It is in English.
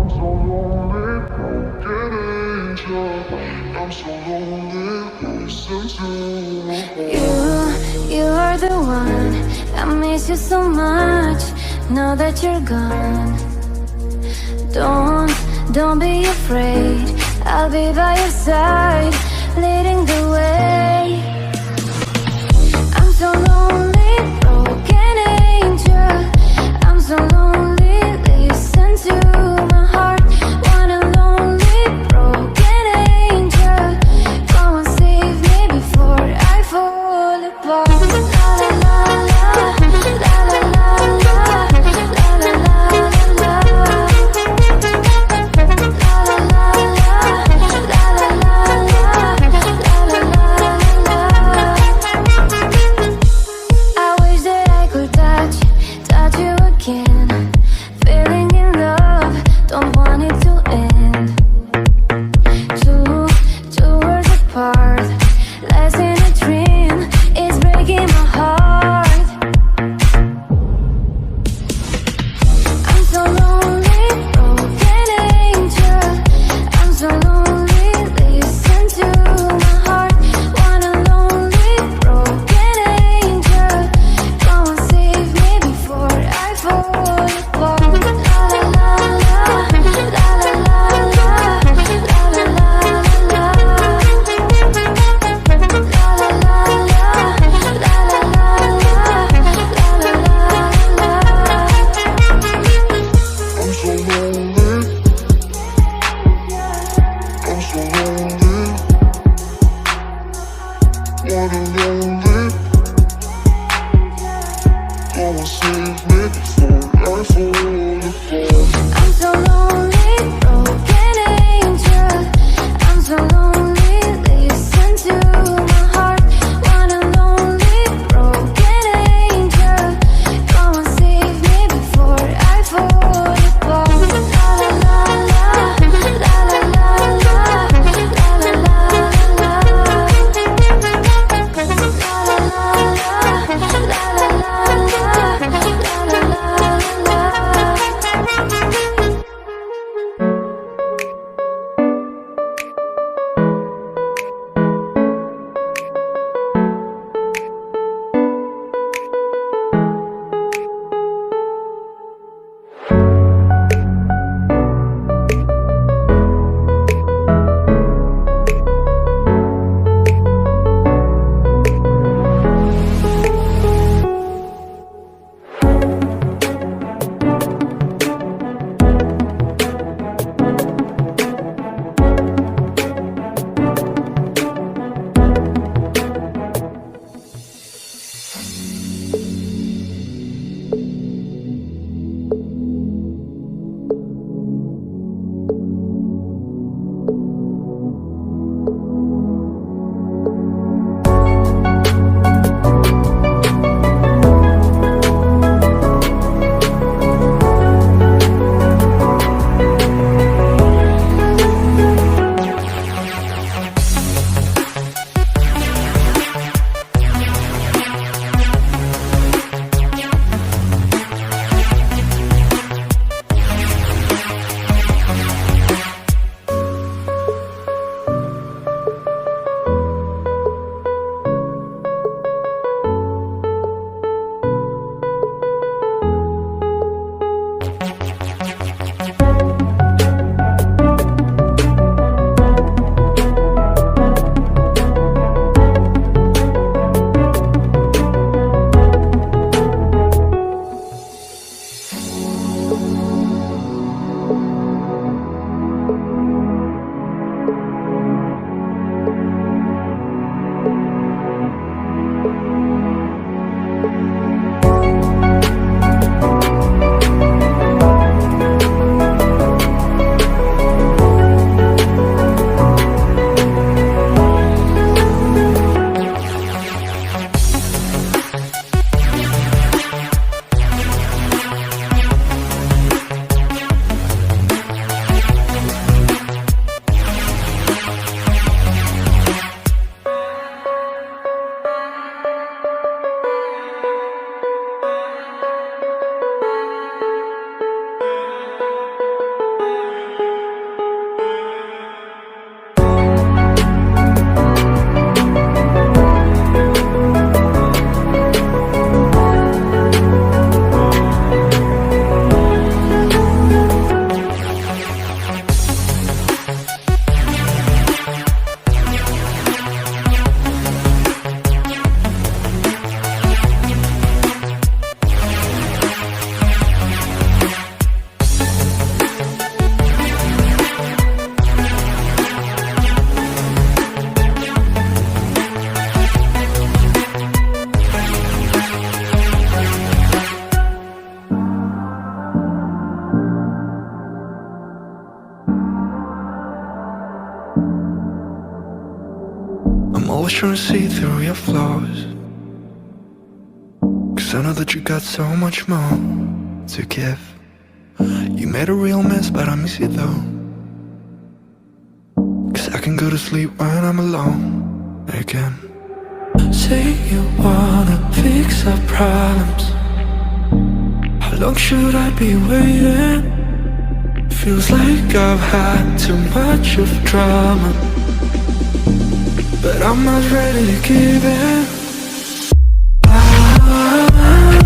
so lonely, broken angel. I'm so lonely, listen to my heart. You are the one. I miss you so much. Now that you're gone, don't be afraid. I'll be by your side, leading the way. I'm so lonely, broken angel. I'm so lonely, listen to my heart. One and lonely, broken angel. Go and save me before I fall apart. La la la la, la la la la, la la la la, la la la la, la la la la, la la la la. always trying to see through your flaws, 'cause I know that you got so much more to give. You made a real mess, but I miss you though, 'cause I can go to sleep when I'm alone again. Say you wanna fix our problems. How long should I be waiting? Feels like I've had too much of drama, but I'm not ready to give in.